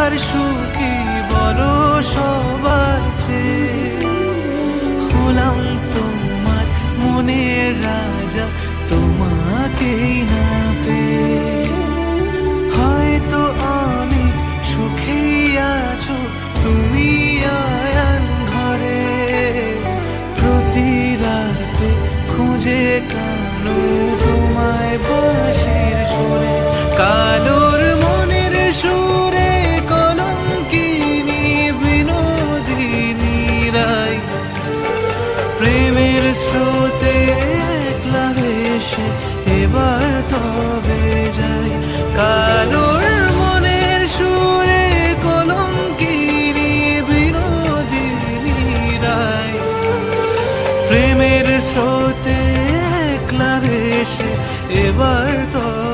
আর সুখী বলো সবার চেয়ে। হলাম তোমার মনের রাজা, তোমাকেই না পেয়ে। হয়তো অনেক সুখেই আছো তুমি আয়ান ঘরে, প্রতি রাতে খুঁজে কানো তোমায় বাঁশির সুরে। কালোর মনের সুরে কলঙ্কিনী বিনোদিনী রায়, প্রেমের স্রোতে একলা ভেসে এবার তবে যাই। কালোর মনের সুরে কলঙ্কিনী বিনোদিনী রায়, প্রেমের স্রোতে একলা ভেসে এবার তবে